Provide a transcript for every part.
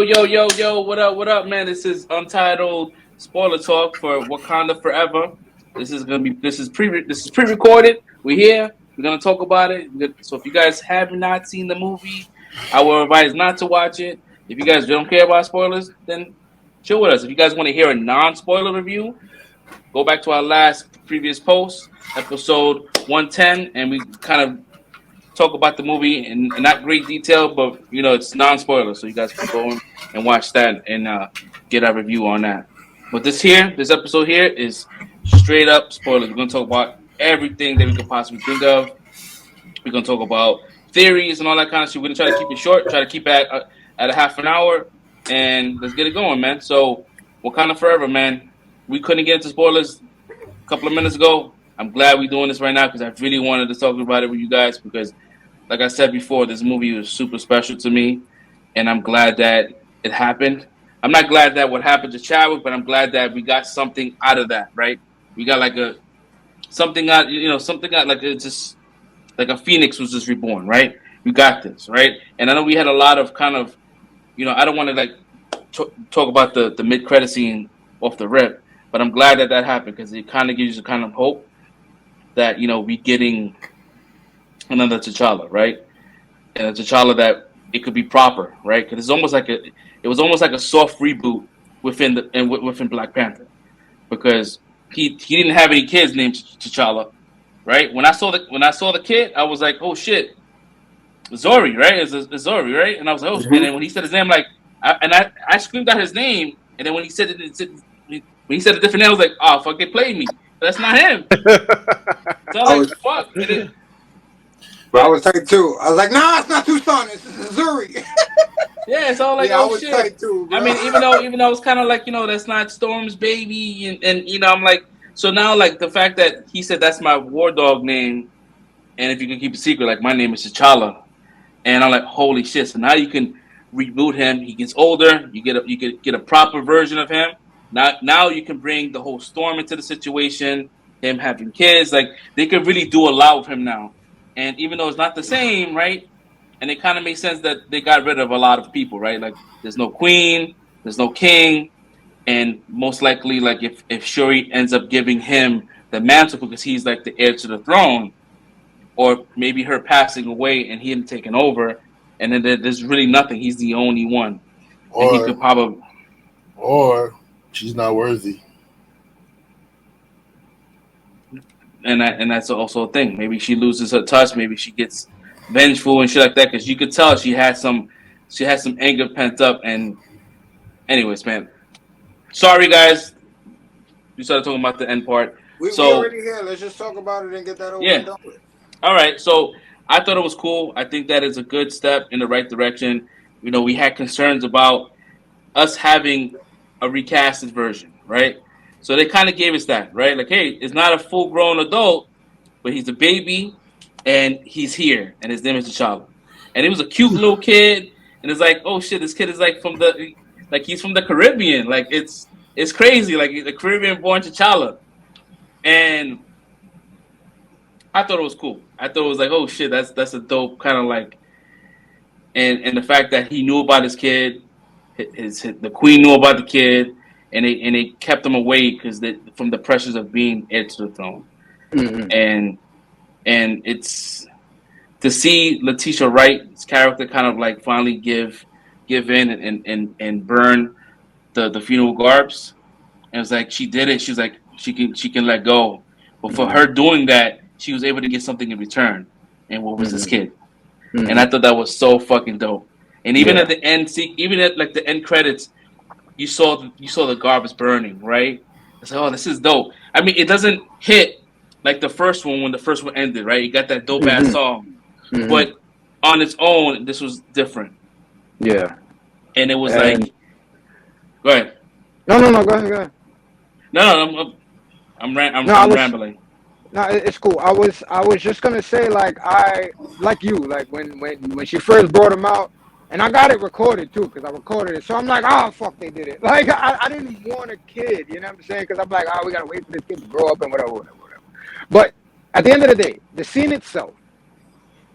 Yo, what up, man? This is Untitled Spoiler Talk for Wakanda Forever. This is pre-recorded. We're here. We're gonna talk about it. So if you guys have not seen the movie, I will advise not to watch it. If you guys don't care about spoilers, then chill with us. If you guys want to hear a non-spoiler review, go back to our last previous post, episode 110, and we kind of talk about the movie in not great detail, but it's non-spoiler, so you guys can go and watch that and get our review on that. But this episode here is straight up spoilers. We're gonna talk about everything that we could possibly think of. We're gonna talk about theories and all that kind of shit. We're gonna try to keep it short, try to keep it at a half an hour, and let's get it going, man. So, Wakanda Forever, man. We couldn't get into spoilers a couple of minutes ago. I'm glad we're doing this right now because I really wanted to talk about it with you guys because, like I said before, this movie was super special to me, and I'm glad that it happened. I'm not glad that what happened to Chadwick, but I'm glad that we got something out of that, right? We got like something out, something out like it's just like a phoenix was just reborn, right? We got this, right? And I know we had a lot of kind of, I don't want to like talk about the mid credit scene off the rip, but I'm glad that happened because it kind of gives you kind of hope that we getting another T'Challa, right? And a T'Challa that it could be proper, right? Because it was almost like a soft reboot within Black Panther, because he didn't have any kids named T'Challa, right? When I saw the kid, I was like, oh shit, Zori, right? It's Zori, right? And I was like, oh, and then when he said his name, like, I screamed out his name, and then when he said it, when he said a different name, I was like, oh fuck, they played me. That's not him. So I was like, fuck. But I was tight too. I was like, nah, it's not Tucson, it's Missouri. Yeah, so like, yeah, oh I was shit. tight too, bro. I mean, even though it's kind of like, that's not Storm's baby, and I'm like, so now like the fact that he said that's my war dog name, and if you can keep it secret, like my name is T'Challa, and I'm like, holy shit! So now you can reboot him. He gets older. You get a proper version of him. Now you can bring the whole Storm into the situation. Him having kids, like they could really do a lot with him now. And even though it's not the same, right? And it kind of makes sense that they got rid of a lot of people, right? Like there's no queen, there's no king, and most likely, like if Shuri ends up giving him the mantle because he's like the heir to the throne, or maybe her passing away and him taking over, and then there's really nothing. He's the only one, and he could probably, or she's not worthy. And that's also a thing. Maybe she loses her touch. Maybe she gets vengeful and shit like that. Because you could tell she had some anger pent up. And anyways, man, sorry guys, we started talking about the end part. We already here. Let's just talk about it and get that over and done with. All right. So I thought it was cool. I think that is a good step in the right direction. We had concerns about us having a recasted version, right? So they kind of gave us that, right? Like, hey, it's not a full-grown adult, but he's a baby, and he's here, and his name is T'Challa. And he was a cute little kid, and it's like, oh shit, this kid is like he's from the Caribbean. Like it's crazy, like the Caribbean-born T'Challa. And I thought it was cool. I thought it was like, oh shit, that's a dope kind of like, and the fact that he knew about his kid, the queen knew about the kid. And they kept him away because from the pressures of being heir to the throne, and it's to see Letitia Wright's character kind of like finally give in and burn the funeral garbs, and it's like she did it. She's like she can let go, but for her doing that, she was able to get something in return, and what was this kid? And I thought that was so fucking dope. And even at the end, even at like the end credits. You saw the garbage burning, right? It's like, oh, this is dope. I mean, it doesn't hit like the first one when the first one ended, right? You got that dope ass song, but on its own, this was different. Yeah, and it was like, go ahead. No, go ahead. No, I'm rambling. No, it's cool. I was just gonna say like when she first brought him out. And I got it recorded too, because I recorded it. So I'm like, oh, fuck, they did it. Like, I didn't want a kid, you know what I'm saying? Because I'm like, oh, we got to wait for this kid to grow up and whatever. But at the end of the day, the scene itself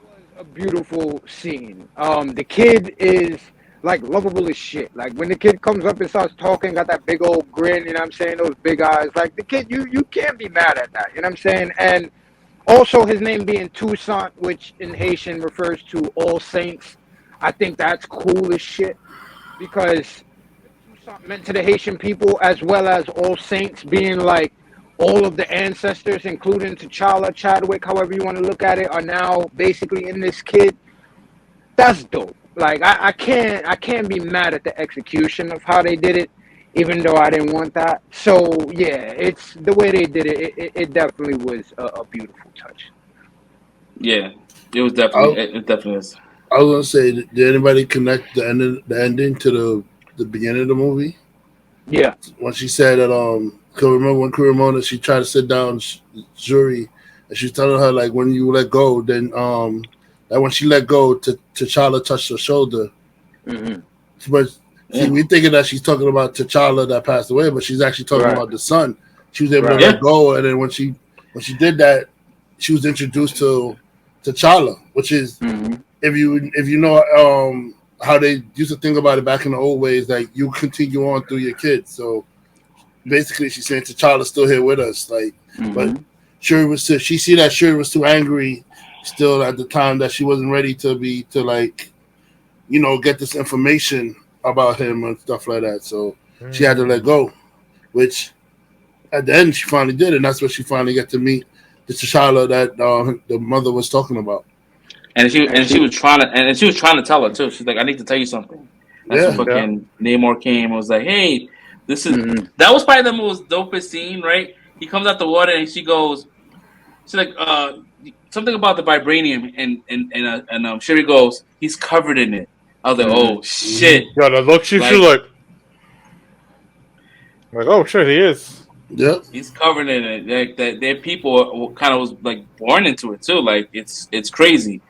was a beautiful scene. The kid is like lovable as shit. Like when the kid comes up and starts talking, got that big old grin, you know what I'm saying? Those big eyes. Like the kid, you can't be mad at that, you know what I'm saying? And also his name being Toussaint, which in Haitian refers to All Saints. I think that's cool as shit because Toussaint meant to the Haitian people as well as All Saints being like all of the ancestors, including T'Challa, Chadwick, however you want to look at it, are now basically in this kid. That's dope. Like I can't be mad at the execution of how they did it, even though I didn't want that. So yeah, it's the way they did it. It definitely was a beautiful touch. Yeah, it was definitely. It definitely is. I was gonna say, did anybody connect the ending to the beginning of the movie Yeah. when she said that? Cause remember when Kurimona she tried to sit down Shuri, and she's telling her like when you let go, then that when she let go, T'Challa touched her shoulder. Hmm. But see, Yeah. we thinking that she's talking about T'Challa that passed away, but she's actually talking Right. about the son. She was able to Right. let go, and then when she did that, she was introduced to T'Challa, which is Hmm. if you know how they used to think about it back in the old ways, like you continue on through your kids. So basically, she's saying T'Challa's still here with us, like, but Hmm. Shuri was too, she see that Shuri was too angry still at the time that she wasn't ready to like get this information about him and stuff like that. So she had to let go, which at the end she finally did, and that's what she finally got to meet the T'Challa that the mother was talking about. And She she. was trying to tell her too. She's like, I need to tell you something. That's when Yeah, Yeah. fucking Namor came and was like, hey, this is Hmm. that was probably the most dopest scene, right? He comes out the water and she's like, something about the vibranium, and Sherry goes, he's covered in it. I was like, Hmm. oh shit, Yeah, the look she like like, oh shit, he is. yep. he's covered in it. Like that, their people kind of was like born into it too. Like it's crazy,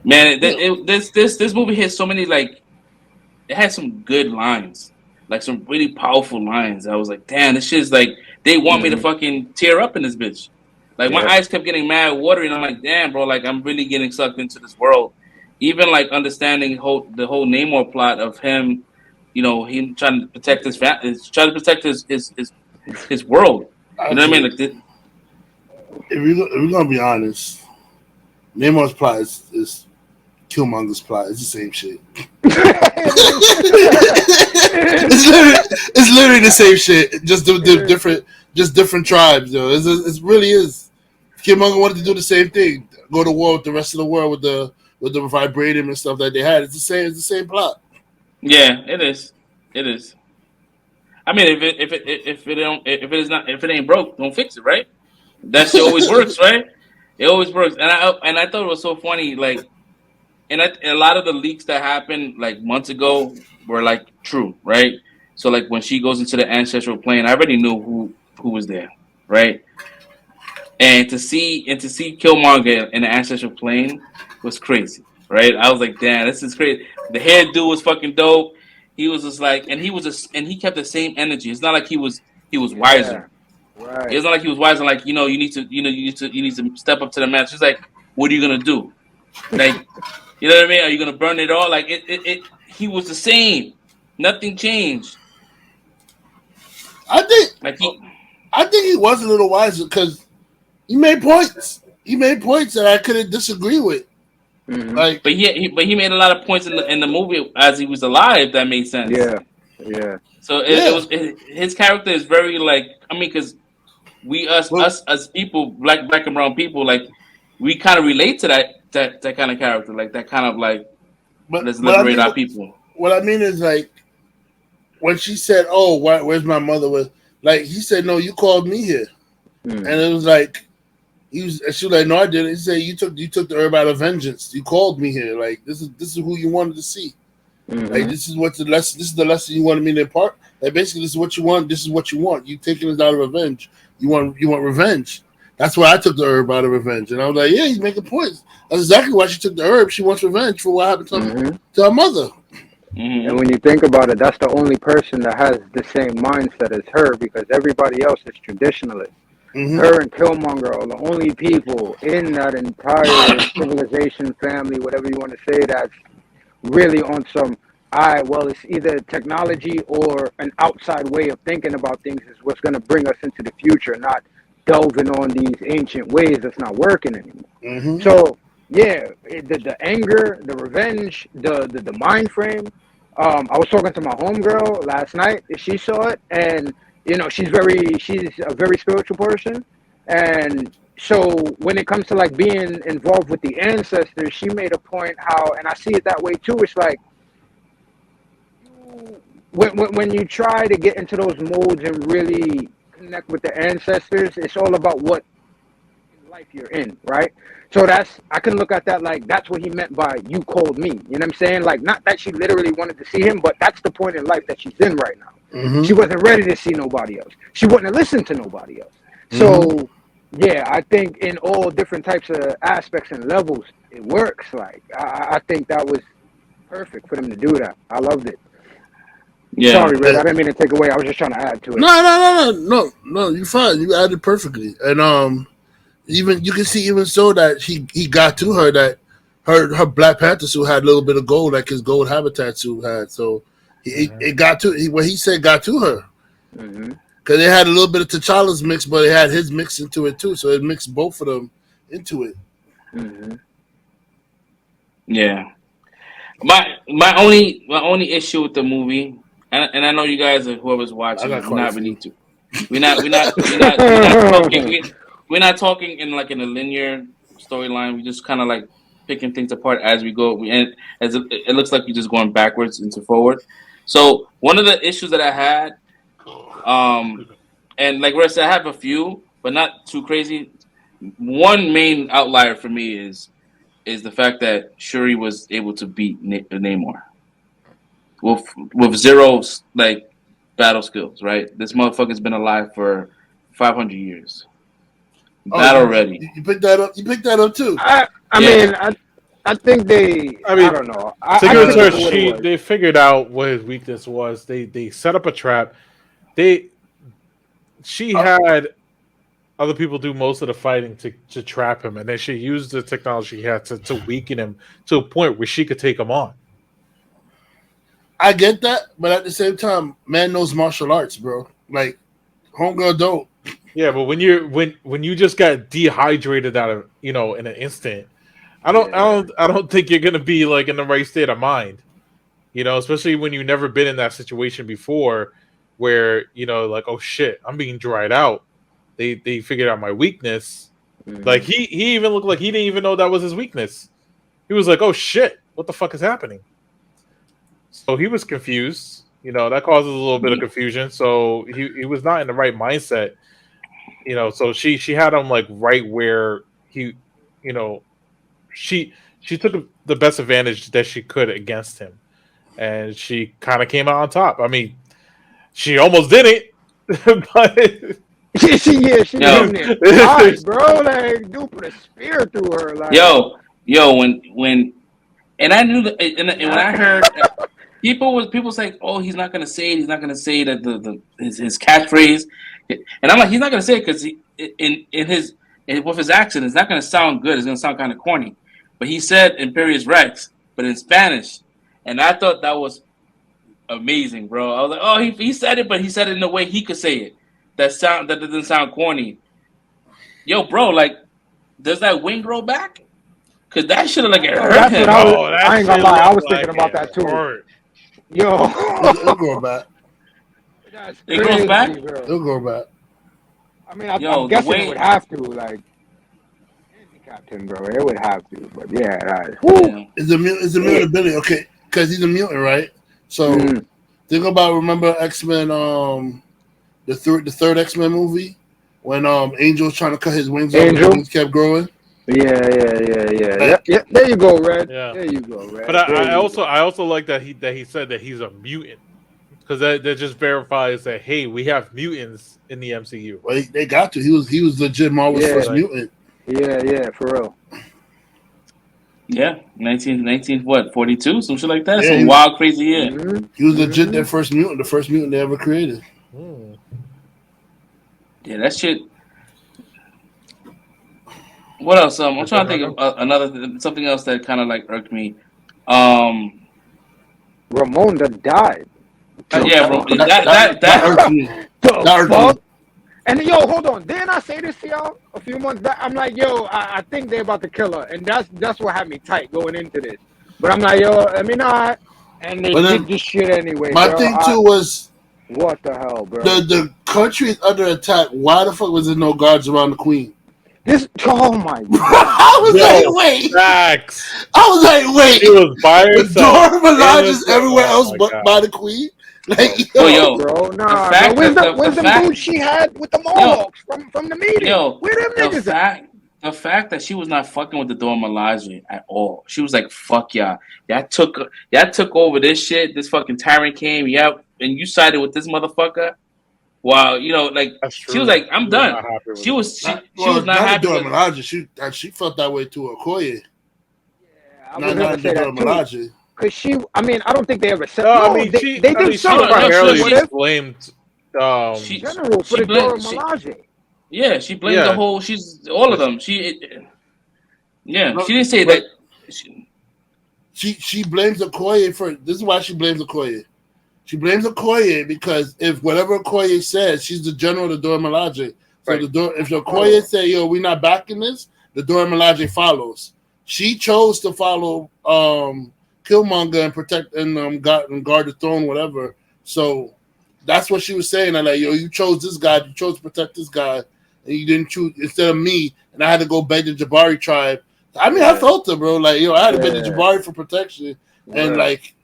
man. This movie has so many like it had some good lines, like some really powerful lines. I was like, damn, this shit's like they want me to Hmm. fucking tear up in this bitch. Like my Yeah. eyes kept getting mad watery, and I'm like, damn, bro, like I'm really getting sucked into this world. Even like understanding the whole Namor plot of him, him trying to protect trying to protect his world. You know what I mean? Actually, Like, if we're gonna be honest, Namor's plot is Killmonger's plot. It's the same shit. It's literally the same shit. Just different tribes. Yo. It really is. Killmonger wanted to do the same thing. Go to war with the rest of the world with the vibranium and stuff that they had. It's the same. It's the same plot. yeah, it is. It is. I mean, if it ain't broke, don't fix it, right? That shit always works, right? It always works, and I thought it was so funny, like, a lot of the leaks that happened like months ago were like true, right? So like when she goes into the ancestral plane, I already knew who was there, right? And to see Killmonger in the ancestral plane was crazy, right? I was like, damn, this is crazy. The hair dude was fucking dope. He was just like, and he kept the same energy. It's not like he was Yeah. wiser. Right. It's not like he was wiser. Like you need to step up to the match. She's like, what are you gonna do? Like, you know what I mean? Are you gonna burn it all? Like he was the same. Nothing changed. I think Like he, I think he was a little wiser because he made points. He made points that I couldn't disagree with. Hmm. Like, but he made a lot of points in the movie as he was alive. That made sense. Yeah. Yeah. So yeah, his character is very like, I mean, because we but us as people, black and brown people, like we kind of relate to that kind of character, like that kind of like, but let's liberate our people. what I mean is like when she said, "Oh, where's my mother?" Was like he said, "No, you called me here," and Mm. it was like and she was like, "No, I didn't." He said, "You took the herb out of vengeance. You called me here. Like this is who you wanted to see. Like Hmm. this is what the lesson. This is the lesson you wanted me to impart. Like basically, this is what you want. This is what you want. You taking this out of revenge. You want revenge. That's why I took the herb out of revenge." And I was like, "Yeah, he's making points. That's exactly why she took the herb. She wants revenge for what happened Hmm. to her mother." And Hmm. when you think about it, that's the only person that has the same mindset as her because everybody else is traditionalist. Mm-hmm. Her and Killmonger are the only people in that entire civilization, family, whatever you want to say, that's really on some all right, well, it's either technology or an outside way of thinking about things is what's going to bring us into the future, not delving on these ancient ways that's not working anymore. Mm-hmm. So, yeah, the anger, the revenge, the mind frame. I was talking to my homegirl last night. She saw it, and she's a very spiritual person, and so when it comes to like being involved with the ancestors, she made a point how, and I see it that way too. It's like when you try to get into those modes and really connect with the ancestors, it's all about what life you're in, right? So I can look at that like that's what he meant by you called me. You know what I'm saying? Like not that she literally wanted to see him, but that's the point in life that she's in right now. Mm-hmm. She wasn't ready to see nobody else. She wouldn't have listened to nobody else. Mm-hmm. So yeah, I think in all different types of aspects and levels, it works. Like I think that was perfect for them to do that. I loved it. Yeah. Sorry, Red. I didn't mean to take away. I was just trying to add to it. No. You're fine. You added perfectly, and even you can see even so that he got to her that her Black Panther suit had a little bit of gold like his gold habitat suit had. So it got to what he said got to her because it had a little bit of T'Challa's mix, but it had his mix into it too. So it mixed both of them into it. Mm-hmm. Yeah. My only issue with the movie, and I know you guys are whoever's watching, we're not talking in like in a linear storyline. We just kind of like picking things apart as we go. And as it looks like you're just going backwards into forward. So one of the issues that I had, and like Rest, I have a few, but not too crazy. One main outlier for me is the fact that Shuri was able to beat Namor with zero like battle skills. Right, this motherfucker's been alive for 500 years. Battle ready. You picked that up. You picked that up too. I mean, I think I don't know. They figured out what his weakness was. They set up a trap. She had other people do most of the fighting to trap him, and then she used the technology he had to weaken him to a point where she could take him on. I get that, but at the same time, man knows martial arts, bro. Like homegirl don't. Yeah, but when you just got dehydrated out of in an instant, I don't think you're gonna be like in the right state of mind. Especially when you've never been in that situation before, where like, oh shit, I'm being dried out. They figured out my weakness. Like he even looked like he didn't even know that was his weakness. He was like, oh shit, what the fuck is happening? So he was confused. That causes a little bit of confusion. So he was not in the right mindset. So she had him like right where he, she took the best advantage that she could against him, and she kind of came out on top. I mean, she almost did it, but she damn near died, bro. Like, dude put a spear through her. Like, yo, when, and I knew that, and when I heard people say, oh, he's not gonna say it. He's not gonna say that his catchphrase, and I'm like, he's not gonna say it because with his accent, it's not gonna sound good. It's gonna sound kind of corny. But he said Imperious Rex, but in Spanish, and I thought that was amazing, bro. I was like, oh, he said it, but he said it in a way he could say it. That doesn't sound corny. Yo, bro, like, does that wing grow back? Cause that should have like hurt him. I ain't gonna lie, I was thinking about that too. Yo, it'll grow back. It grows back. It'll grow back. I mean, I'm guessing it would have to, like, Captain, bro. It would have to, but yeah, It's a mutant ability, okay? Because he's a mutant, right? So think about X-Men, the third X-Men movie when Angel was trying to cut his wings off, his wings kept growing. Yeah. Yep. There you go, Red. Yeah. There you go, Red. But I also like that he said that he's a mutant, because that just verifies that, hey, we have mutants in the MCU. Well, they got to. He was legit Marvel's first mutant. Yeah, for real. Yeah, 42, some shit like that. Yeah, some wild, crazy year. Mm-hmm. He was legit their first mutant, the first mutant they ever created. Yeah, that shit. What else? I'm trying to think of something else that kind of like irked me. Ramonda died. Yeah, bro. That irked me. The That irked fuck? me. And yo, hold on. Didn't I say this to y'all a few months back? I'm like, yo, I think they're about to kill her, and that's what had me tight going into this. But I'm like, yo, let me not. And they But did then this shit anyway, my bro. thing too was What the hell, bro? the country is under attack. Why the fuck was there no guards around the queen? This, oh my god. I was Yo, like, wait. facts. I was like, wait. She was by The herself. Dora Milaje is everywhere Oh else my but God. by the queen. Like, Well, yo, yo, Bro, the nah, bro. fact Where's that the where's the them fact, dudes she had with the yo, mohawks from the meeting? yo, Where them the niggas at? fact that she was not fucking with the Dora Milaje at all. She was like, "Fuck y'all, y'all took over this shit. This fucking tyrant came, yeah, and you sided with this motherfucker." While like That's she was true. like, "I'm She was done." not happy with She it. was not, she was not not the happy Dora with. Milaje. She felt that way to Okoye. I was Not gonna the say Dora that too. Milaje. Cause I mean, I don't think they ever said. No, I No, mean they I did mean she some No, no, type shit primarily with she it. blamed she General for she the Dora blamed Milaje. yeah, she blamed the yeah. whole. She's all of But them. Yeah, No, she didn't say that. but she blames Okoye for this is why she blames Okoye. She blames Okoye because if whatever Okoye says, she's the general of the Dora Milaje. So right. if Okoye say, yo, we're not backing this, the Dora Milaje follows. She chose to follow Killmonger and protect and guard the throne, whatever. So that's what she was saying. And like, yo, you chose this guy, you chose to protect this guy, and you didn't choose instead of me, and I had to go beg the Jabari tribe. I mean, I felt it, bro. Like, yo, I had to beg the Jabari for protection, and like,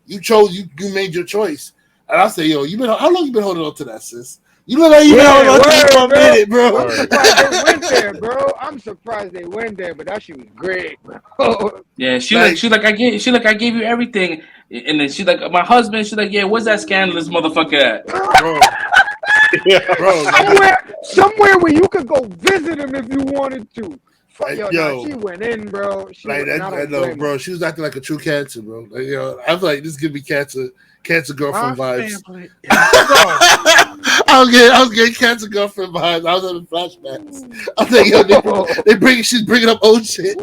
you chose, you made your choice. And I say, yo, how long you been holding on to that, sis? You look like you been holding on to this for a minute, bro. I'm surprised they went there, bro. I'm surprised they went there, but that shit was great, bro. Yeah, she's like I gave you everything, and then she's like my husband. She's like, yeah, where's that scandalous motherfucker at? Bro, Yeah. bro, somewhere where you could go visit him if you wanted to. like, Yo, nah, she went in, bro. Like that, no, bro. She was acting like a true cancer, bro. Like, I was like, this give me cancer girlfriend vibes. I was getting cancer girlfriend vibes. I was having flashbacks. I was like, yo, she's bringing up old shit.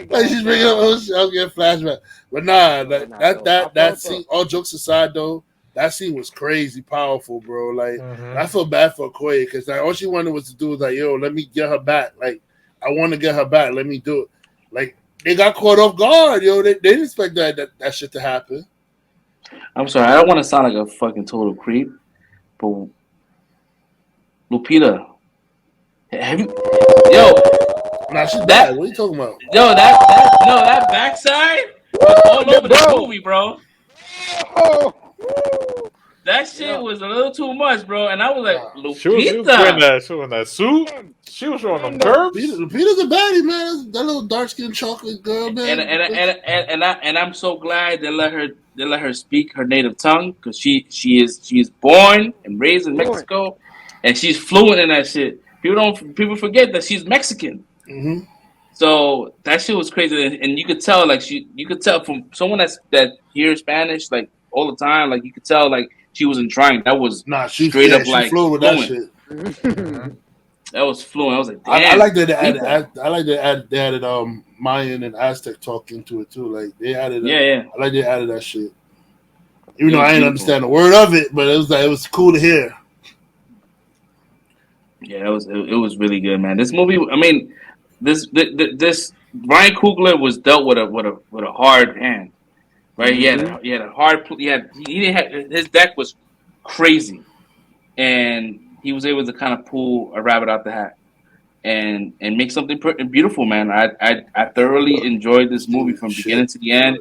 Like she's bringing up old shit. I was getting flashbacks. But nah, that scene. All jokes aside, though. That scene was crazy powerful, bro. Like, I feel bad for Okoye because like, all she wanted was to do was like, yo, let me get her back. Like, I want to get her back. Let me do it. Like, they got caught off guard, yo. They didn't expect that shit to happen. I'm sorry, I don't want to sound like a fucking total creep, but Lupita, have you, yo? Nah, she's bad. What are you talking about? Yo, that backside was all over the movie, bro. That shit was a little too much, bro. And I was like, Lupita. She was wearing that suit. She was showing them curves. Lupita's a baddie, man. That little dark skinned chocolate girl, man. And I'm so glad they let her speak her native tongue because she is born and raised in Mexico, and she's fluent in that shit. People forget that she's Mexican. Mm-hmm. So that shit was crazy, and you could tell from someone that hears Spanish like all the time, like you could tell like she wasn't trying. That was straight up like fluent with that shit. That was fluent. I was like, damn. I like that they added Mayan and Aztec talk into it too. Like they added, I like they added that shit. Even though I didn't understand a word of it, but it was cool to hear. Yeah, it was really good, man. This movie, I mean, this Ryan Coogler was dealt with a hard hand, right? Mm-hmm. He had a hard. He didn't have his deck was crazy, and he was able to kind of pull a rabbit out the hat and make something beautiful, man. I thoroughly enjoyed this movie from beginning to the end.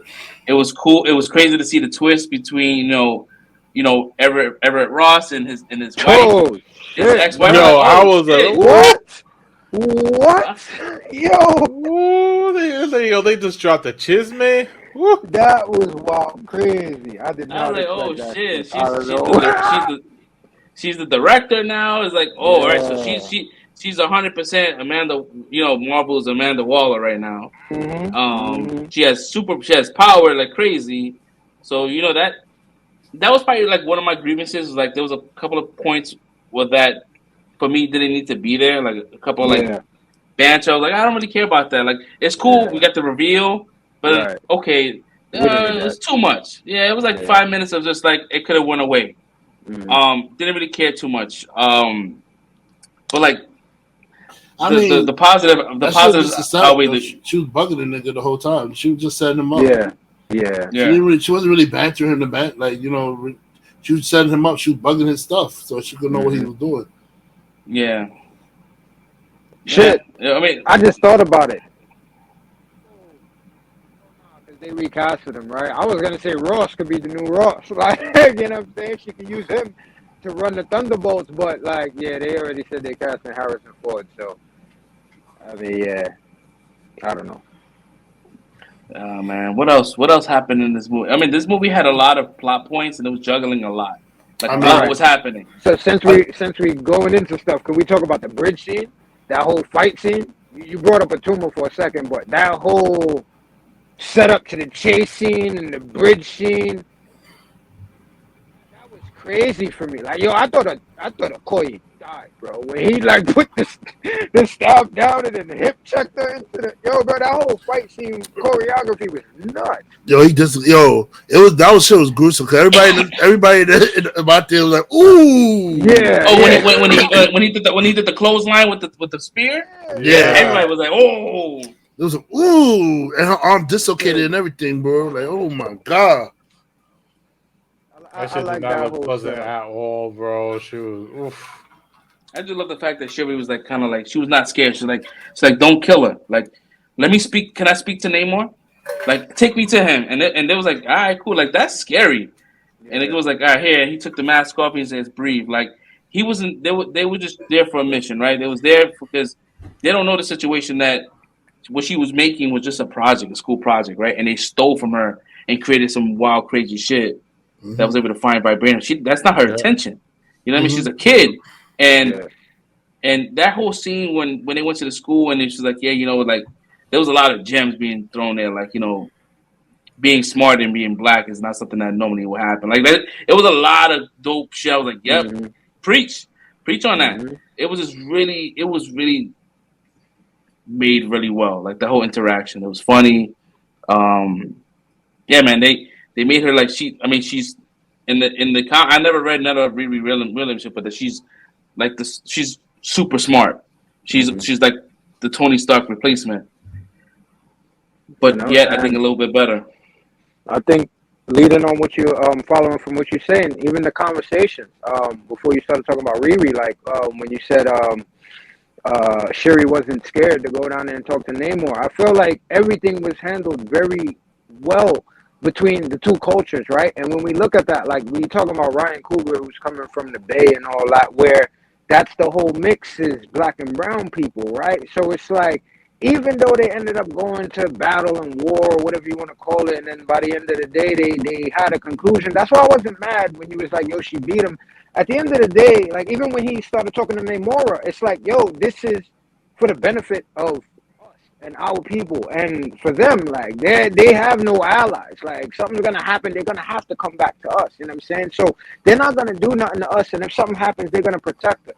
It was cool. It was crazy to see the twist between Everett Ross and his wife. His ex-wife. Yo, I was like, what? Yo, they just dropped the chisme. That was wild, crazy. I did not. I was like, oh shit, she's the director now. It's like, all right, so she's 100% Amanda. Marvel's Amanda Waller right now. Mm-hmm. She has power like crazy. So that was probably like one of my grievances. Like there was a couple of points where that for me didn't need to be there. Like a couple of like banter. Like I don't really care about that. Like it's cool. We got the reveal, but Right. okay, We didn't need it's that. too much. Yeah, it was like Yeah. 5 minutes of just like it could have went away. Mhm. Didn't really care too much. But like I mean, the positive that shit was positives just a setup outweigh though. the She was bugging the nigga the whole time. She was just setting him up. Yeah. Yeah. She yeah didn't really. She wasn't really bantering him to ban. Like she was setting him up. She was bugging his stuff so she could know what he Mhm. was doing. yeah. Shit. I mean, I just thought about it. Because they recasted him, right? I was gonna say Ross could be the new Ross. Like, you know what I'm saying? She could use him to run the Thunderbolts, but like, yeah, they already said they casting Harrison Ford. So, I mean, yeah, I don't know. oh man, what else? What else happened in this movie? I mean, this movie had a lot of plot points and it was juggling a lot. Like I a mean, lot Right. was happening. So I, since we going into stuff, can we talk about the bridge scene? That whole fight scene. You brought up a tumor for a second, but that whole setup to the chase scene and the bridge scene. That was crazy for me. Like, yo, I thought Okoye died, bro. When he like put the stab down and then hip checked her into the bro. That whole fight scene choreography was nuts. that shit was gruesome because everybody in my theater was like, ooh, Yeah, Oh, yeah, when he did the clothesline with the spear, yeah. everybody was like, oh. It was like, ooh, and her arm dislocated yeah. and everything, bro. Like, oh my god. I That shit did like not that look whole pleasant setup. at all, bro. She was oof. I just love the fact that Shuri was like kind of like she was not scared. She's like, don't kill her. Like, let me speak. Can I speak to Namor? Like, take me to him. And they was like, all right, cool. Like that's scary. And it Yeah, was like, all right, here. He took the mask off. He says, breathe. Like he wasn't. They were just there for a mission, right? They was there because they don't know the situation that what she was making was just a project, a school project, right? And they stole from her and created some wild, crazy shit that Mm-hmm. was able to find vibranium. That's not her Yeah. intention. You know what I mean? Mm-hmm. She's a kid, and yeah, that whole scene when they went to the school and she's like, yeah, like there was a lot of gems being thrown there, like being smart and being black is not something that normally would happen. Like that, it was a lot of dope shit. I was like, yep, hmm preach, preach on that. hmm It was really made really well. Like the whole interaction, it was funny. Um, yeah, man, they made her like I mean, she's I never read none of Riri Williams, but that she's like this. She's super smart. hmm She's like the Tony Stark replacement, but No, yet I think and a little bit better. I think leading on what you following from what you're saying, even the conversation before you started talking about Riri, like when you said Shuri wasn't scared to go down there and talk to Namor. I feel like everything was handled very well between the two cultures, right? And when we look at that, like we talking about Ryan Coogler, who's coming from the Bay and all that, where that's the whole mix is black and brown people, right? So it's like even though they ended up going to battle and war or whatever you want to call it, and then by the end of the day they had a conclusion. That's why I wasn't mad when he was like, "Yo, she beat him." At the end of the day, like even when he started talking to Namora, it's like, "Yo, this is for the benefit of us and our people, and for them, like they have no allies. Like something's gonna happen, they're gonna have to come back to us. You know what I'm saying? So they're not gonna do nothing to us, and if something happens, they're gonna protect us.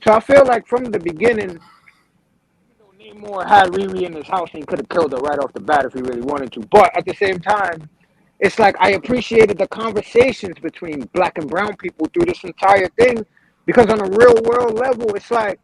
So I feel like from the beginning, Namor had Riri in his house and he could have killed her right off the bat if he really wanted to. But at the same time, it's like I appreciated the conversations between black and brown people through this entire thing because on a real world level, it's like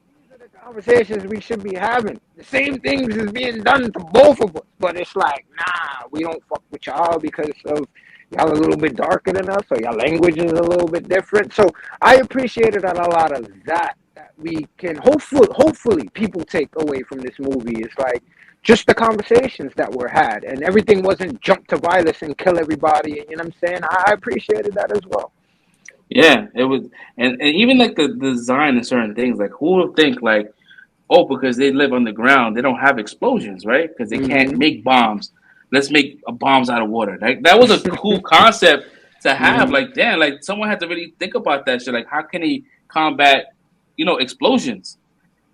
these are the conversations we should be having. The same things is being done to both of us, but it's like, nah, we don't fuck with y'all because of y'all a little bit darker than us or y'all language is a little bit different. So I appreciated a lot of that we can hopefully people take away from this movie. It's like just the conversations that were had and everything wasn't jump to violence and kill everybody. And you know what I'm saying? I appreciated that as well. Yeah, it was, and even like the design of certain things. Like who would think like, oh, because they live underground, they don't have explosions, right? Because they can't Mm-hmm. make bombs. Let's make bombs out of water. Like that was a cool concept to have. Mm-hmm. Like, damn, like someone had to really think about that shit. Like, how can he combat, explosions?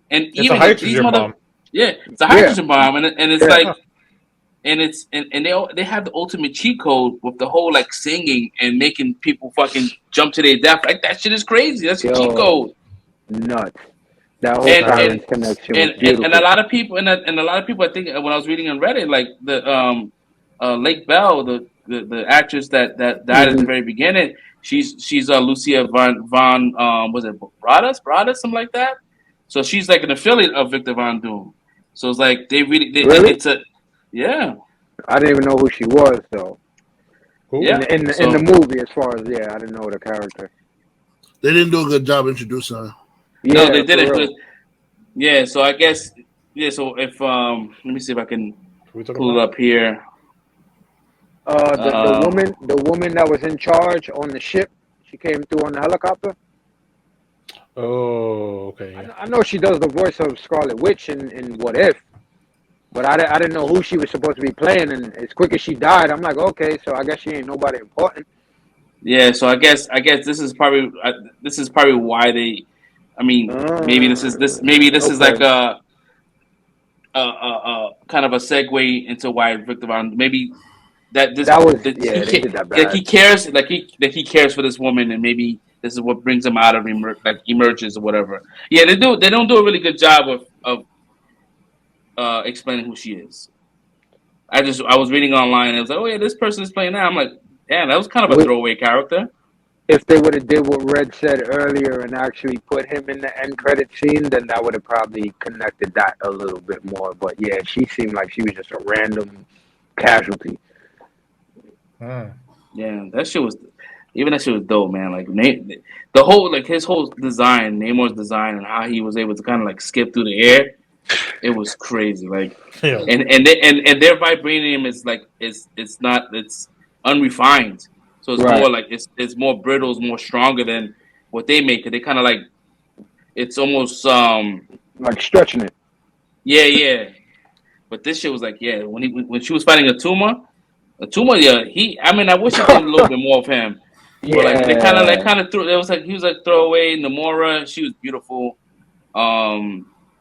And It's a even like these hydrogen bomb. yeah, it's a Yeah. hydrogen bomb, and it's Yeah. like, and they have the ultimate cheat code with the whole like singing and making people fucking jump to their death. Like that shit is crazy. That's a cheat Yo, code. nuts. That whole and parent connection was and a beautiful. lot of people and a lot of people, I think, when I was reading on Reddit, like the Lake Bell, the actress that died at the Hmm. very beginning, she's Lucia Von was it Brada, something like that. So she's like an affiliate of Victor Von Doom. So it's like Really? it's a yeah. I didn't even know who she was though. Cool. Yeah. In the So movie, as far as I didn't know the character. They didn't do a good job introducing her. no, they Yeah, did for it. real. Yeah. So I guess yeah. So if let me see if I can Who we talking pull it about? up here. Uh, The woman that was in charge on the ship, she came through on the helicopter. Oh, okay, yeah. I know she does the voice of Scarlet Witch in What If, but I didn't know who she was supposed to be playing. And as quick as she died, I'm like, okay, so I guess she ain't nobody important. yeah. So I guess this is probably why they. I mean, maybe this is like Okay, a kind of a segue into why Victor Von maybe that this that was that yeah, they did that he bad. cares like he cares for this woman, and maybe this is what brings him out of like emerges or whatever. Yeah, they don't do a really good job of explaining who she is. I was reading online and it was like, oh yeah, this person is playing that. I'm like, damn, that was kind of a We, throwaway character. if they would have did what Red said earlier and actually put him in the end credit scene, then that would have probably connected that a little bit more. But yeah, she seemed like she was just a random casualty. Hmm. Yeah, that shit was dope, man. Like the whole like his whole design, Namor's design, and how he was able to kind of like skip through the air. It was crazy. Like Yeah. and their vibranium is like it's not it's unrefined, so it's Right. more like it's more brittle, it's more stronger than what they make. They kind of like it's almost Like stretching it. yeah. But this shit was like yeah when she was fighting a tumor yeah he I mean I wish it did a little bit more of him. But like they Yeah. kind of threw. It was like he was like throwaway. Namora, she was beautiful.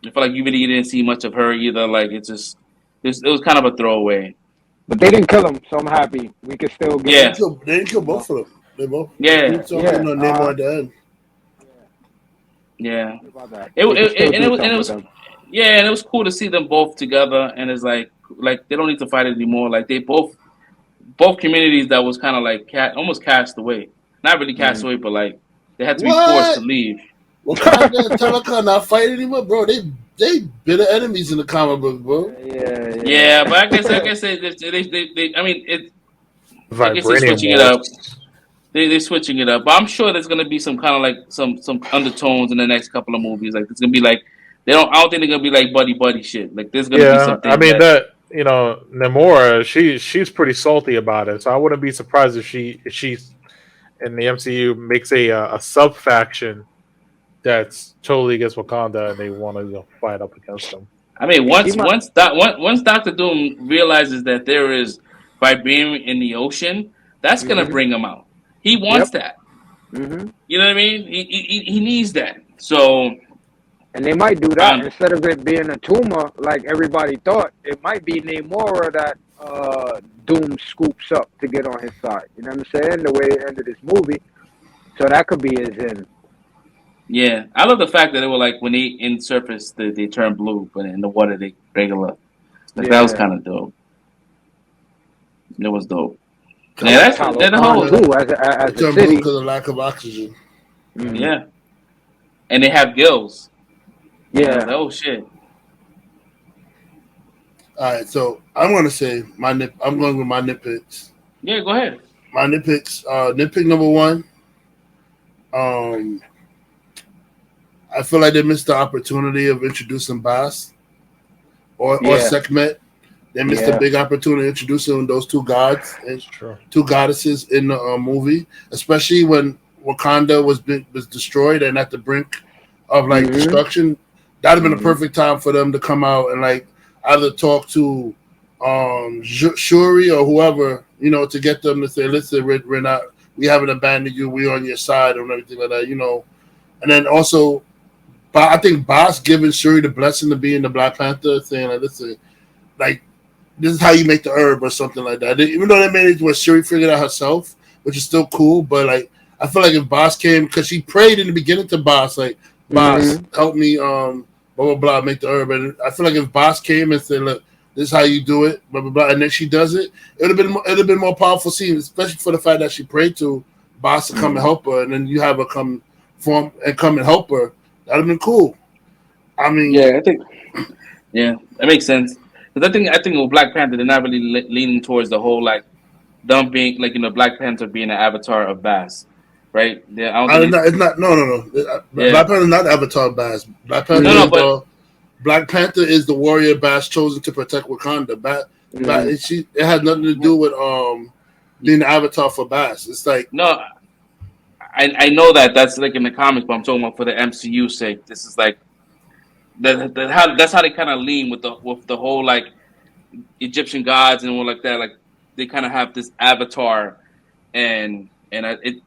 I feel like you really didn't see much of her either. Like it was kind of a throwaway. But they didn't kill him, so I'm happy. We could still They get, Yeah, didn't kill, they didn't kill you know, both of them. They both. yeah, He talking yeah. to Namor at the end. yeah. About that. It, They could it still and do it something with was him. yeah, and it was cool to see them both together. And it's like they don't need to fight anymore. Like they both communities that was kind of like almost cast away. Not really cast Mm. away, but like they had to be forced to What? leave. Wakanda and Talaka not fighting anymore, bro. They bitter enemies in the comic book, bro. Yeah, Yeah. but I guess they I mean it. I guess they're Vibranium switching it up. Wars. They're switching it up, but I'm sure there's gonna be some kind of like some undertones in the next couple of movies. Like it's gonna be like they don't. I don't think they're gonna be like buddy shit. Like there's gonna be Yeah, some I things mean that that Namora, she's pretty salty about it, so I wouldn't be surprised if she's in the MCU makes a sub faction that's totally against Wakanda and they want to fight up against them. I mean She might. once Doctor Doom realizes that there is vibranium in the ocean, that's gonna Hmm. bring him out. He wants Yep. that. Hmm. You know what I mean? He needs that. So And they might do that um, instead of it being a tumor like everybody thought. It might be Namora that Doom scoops up to get on his side. You know what I'm saying? The way it ended this movie. So that could be his end. yeah, I love the fact that they were like when they in surface they turn blue, but in the water they regular. Like that was Yeah. kind of dope. It was dope. I Yeah, like that the whole Talokan too as They a turned blue city. because of lack of oxygen. Mm. yeah, and they have gills. And I was Yeah. like, oh shit. All right, so I'm gonna say I'm going with my nitpicks. Yeah, go ahead. My nitpicks. Nitpick number one. Um, I feel like they missed the opportunity of introducing Bass or Yeah. Sekhmet. They missed a Yeah. big opportunity introducing those two gods and That's true. two goddesses in the movie, especially when Wakanda was destroyed and at the brink of like Mhm. destruction. That'd have been a Mhm. perfect time for them to come out and like either talk to Shuri or whoever, to get them to say, "Listen, we're not, we haven't abandoned you. We're on your side," and everything like that. And then also, I think Boss giving Shuri the blessing to be in the Black Panther, saying like, "Listen, like." This is how you make the herb or something like that. Even though they made it where Shuri figured out herself, which is still cool, but like I feel like if Boss came, because she prayed in the beginning to Boss, like, Boss, help me, blah blah blah, make the herb. And I feel like if Boss came and said, look, this is how you do it, blah blah blah, and then she does it, it'd have been more powerful scene, especially for the fact that she prayed to Boss to come and help her, and then you have her come and help her. That'd have been cool. I mean, yeah, I think, yeah, that makes sense. Because I think with Black Panther, they're not really leaning towards the whole like them being like Black Panther being an avatar of Bass, right? Yeah, I don't think it's not. No. yeah. Black Panther is not Avatar Bass. Black Panther No, is but Black Panther is the warrior Bass chosen to protect Wakanda. It has nothing to do with being the avatar for Bass. It's like no, I know that's like in the comics, but I'm talking about for the MCU sake. This is like that's how they kind of lean with the whole like Egyptian gods and all like that. Like they kind of have this avatar, and the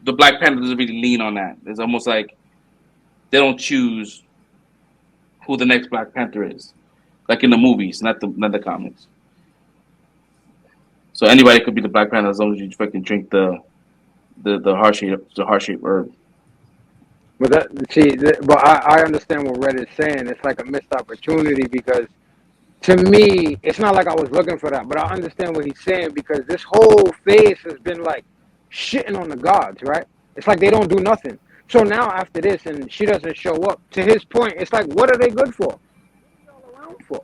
Black Panther doesn't really lean on that. It's almost like they don't choose who the next Black Panther is, like in the movies, not the comics. So anybody could be the Black Panther as long as you fucking drink the heart shape herb. But I understand what Red is saying. It's like a missed opportunity because to me, it's not like I was looking for that, but I understand what he's saying because this whole phase has been like shitting on the gods, right? It's like they don't do nothing. So now after this, and she doesn't show up. To his point, it's like, what are they good for? What are you all around for?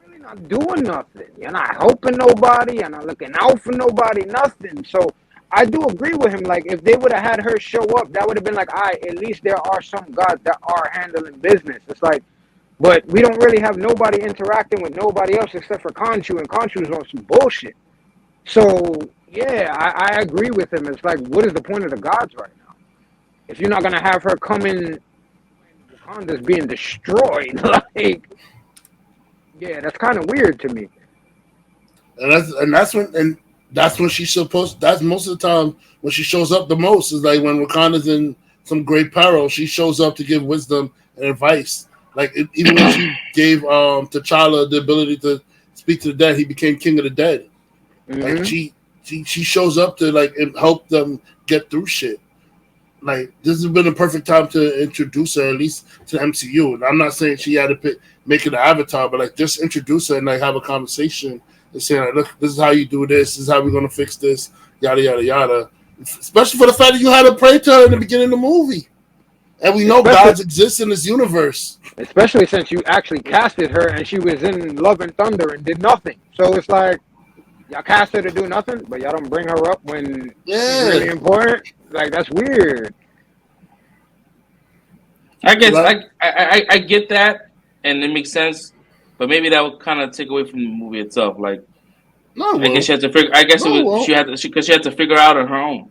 You're really not doing nothing. You're not helping nobody. You're not looking out for nobody. Nothing. So I do agree with him. Like, if they would have had her show up, that would have been like, all right, at least there are some gods that are handling business. It's like, but we don't really have nobody interacting with nobody else except for Khonshu, and Khonshu's on some bullshit. So, yeah, I agree with him. It's like, what is the point of the gods right now? If you're not going to have her come in, Wakanda's being destroyed. Like, yeah, that's kind of weird to me. and that's when she's supposed. That's most of the time when she shows up the most is like when Wakanda's in some great peril. She shows up to give wisdom and advice. Like even when she gave T'Challa the ability to speak to the dead, he became king of the dead. Like she shows up to like help them get through shit. Like this has been a perfect time to introduce her at least to the MCU. And I'm not saying she had to make it an avatar, but like just introduce her and like have a conversation and say like, look, this is how you do this. This is how we're gonna fix this. Yada yada yada. Especially for the fact that you had to pray to her in the beginning of the movie. And we know gods exist in this universe. Especially since you actually casted her and she was in Love and Thunder and did nothing. So it's like, y'all cast her to do nothing, but y'all don't bring her up when she's really important. Like, that's weird. I guess I get that, and it makes sense, but maybe that would kind of take away from the movie itself. Like, no, I guess she had to figure. I guess she had to figure out on her own.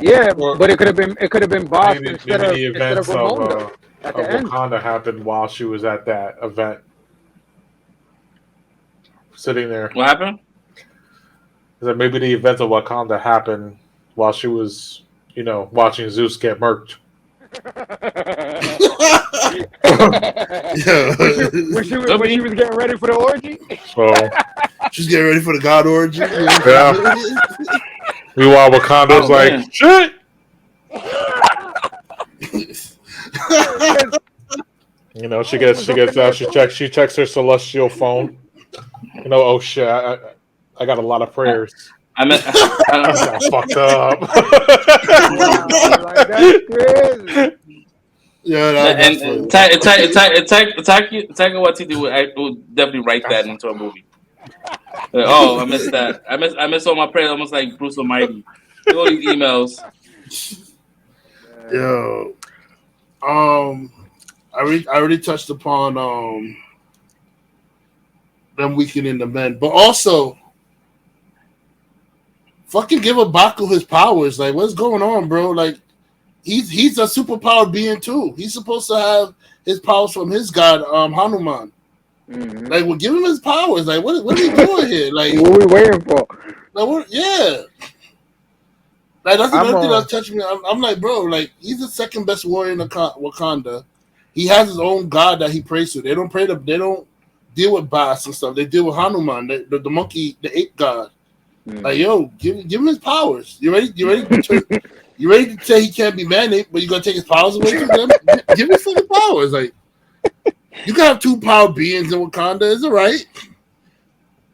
Yeah, but it could have been Boss instead of Wakanda at the end. happened while she was at that event, sitting there. What happened? That maybe the events of Wakanda happened while she was, watching Zeus get murked. when she was getting ready for the orgy. So she's getting ready for the god orgy. Yeah. Meanwhile, Wakanda's like, shit. She checks her celestial phone. Oh shit, I got a lot of prayers. I got fucked up. Like, that's crazy. Yeah, and Taika Waititi would definitely write that into a movie. I missed that. I missed all my prayers, almost like Bruce Almighty. All these emails. Yo, I already touched upon them weakening the men, but also fucking give M'Baku his powers. Like, what's going on, bro? Like, he's a superpowered being too. He's supposed to have his powers from his god, Hanuman. Mm-hmm. Like, well, give him his powers. Like, what are we doing here? Like, what are we waiting for? Like, yeah. Like, that's another thing that's touching me. I'm like, bro, like, he's the second best warrior in Wakanda. He has his own god that he prays to. They don't deal with Bass and stuff. They deal with Hanuman, the monkey, the ape god. Mm-hmm. Like, yo, give him his powers. You ready? You ready to say he can't be man-made, but you're gonna take his powers away from him? Give me fucking powers. Like you can have two power beings in Wakanda. It's all right.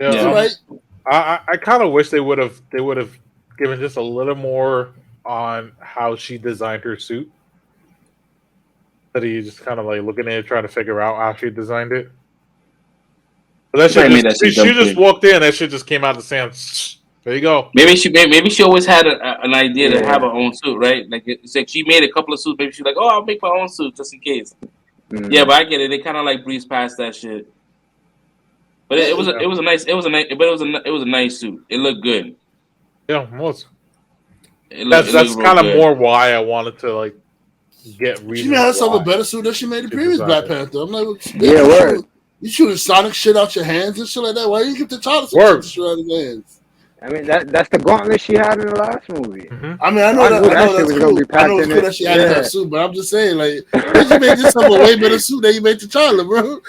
Yeah, It's all right. I kind of wish they would have given just a little more on how she designed her suit. That he just kind of like looking at it, trying to figure out how she designed it. But that shit she just walked in. That shit just came out the sand. There you go. Maybe she always had an idea to have her own suit, right? Like it's like she made a couple of suits. Maybe she's like, oh, I'll make my own suit just in case. Yeah, but I get it. They kind of like breezed past that shit. But it was a nice suit. It looked good. Yeah, it was. That's kind of more why I wanted to like get. She made herself a better suit than she made the previous Black Panther. I'm like, word. You shooting Sonic shit out your hands and shit like that. Why didn't you get the child to shoot out his hands? I mean, that's the gauntlet she had in the last movie. Mm-hmm. I mean, I know that's cool. I know it's cool that she had that suit, but I'm just saying, like, you made yourself a way better suit than you made T'Challa, bro.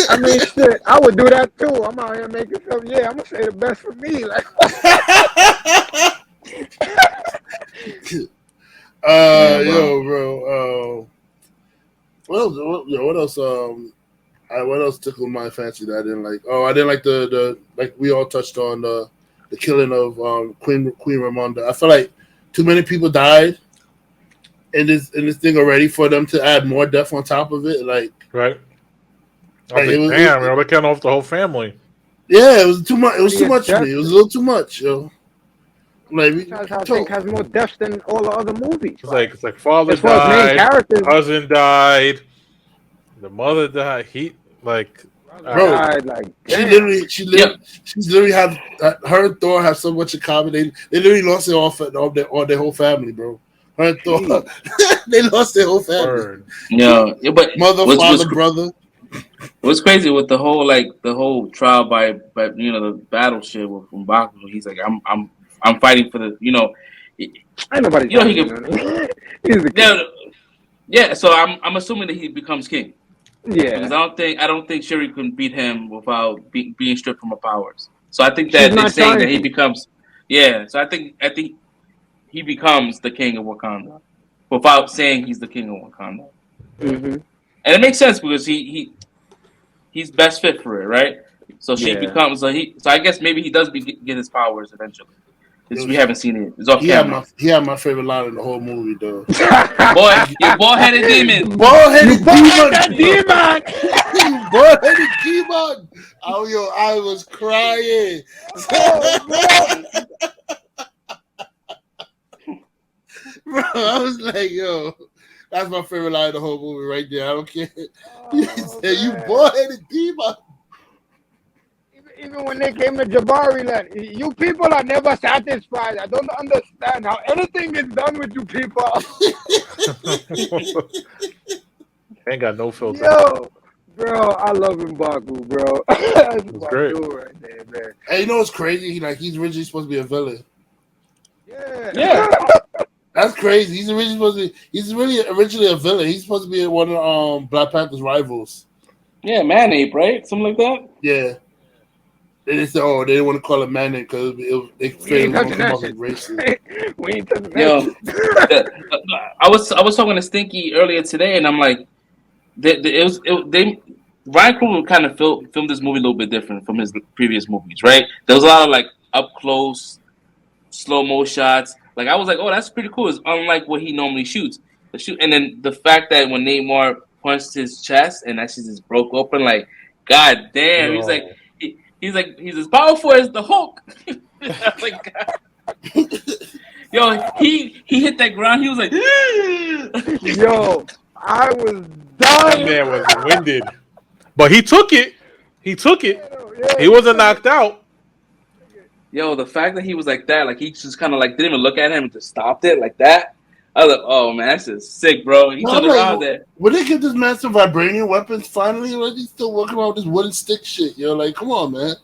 I mean, shit, I would do that too. I'm out here making something. Yeah, I'm gonna say the best for me. Like, yo, bro. What else? What else tickled my fancy that I didn't like? Oh, I didn't like the like we all touched on the killing of Queen Ramonda. I feel like too many people died in this thing already for them to add more death on top of it. Like right. They're killing off the whole family. Yeah, it was too much. It was too much for me. It was a little too much, yo. Like I think has more deaths than all the other movies. It's like father died, cousin died, the mother died. Bro, she literally had her and Thor have so much in common. They literally lost their whole family, bro. Her and Thor, they lost their whole family. Yeah, but mother, father, brother. What's crazy with the whole trial by the battle shit with M'Baku? He's like, I'm fighting for the ain't nobody. Yeah, so I'm assuming that he becomes king. Yeah, because I don't think Shuri can beat him without being stripped from her powers. So I think that they're saying that he becomes. Yeah, so I think he becomes the king of Wakanda without saying he's the king of Wakanda. Mm-hmm. And it makes sense because he's best fit for it, right? So she becomes so I guess maybe he does get his powers eventually. We haven't seen it. It's off camera. He had my favorite line in the whole movie, though. Boy, you bald-headed demon. Bald-headed demon. You bald-headed demon. Oh, yo, I was crying. Bro, I was like, yo, that's my favorite line of the whole movie right there. I don't care. He said, you bald-headed demon. Even when they came to Jabari land, you people are never satisfied. I don't understand how anything is done with you people. Ain't got no filter. Yo, bro, I love M'Baku, bro. That's great. Dude right there, man. Hey, you know what's crazy? He's originally supposed to be a villain. Yeah. That's crazy. He's really originally a villain. He's supposed to be one of Black Panther's rivals. Yeah, Man-Ape, right? Something like that. Yeah. They said, they didn't want to call it man-ape because they figured it was come off as racist. We ain't touching that. Yo, I was talking to Stinky earlier today, and I'm like, Ryan Coogler kind of filmed this movie a little bit different from his previous movies, right? There was a lot of like up close, slow mo shots. Like I was like, oh, that's pretty cool. It's unlike what he normally shoots. And then the fact that when Namor punched his chest and that shit just broke open, like, god damn, he's as powerful as the Hulk. I was like, God. Yo, he hit that ground. He was like, yo, I was dying. That man was winded, but he took it. Yeah, he wasn't knocked out. Yo, the fact that he was like that, like he just kind of like didn't even look at him and just stopped it like that. I was like, oh man, that's just sick, bro. He turned around there. Would they get this massive vibranium weapons finally? Or he's still working on this wooden stick shit? Yo, like, come on, man.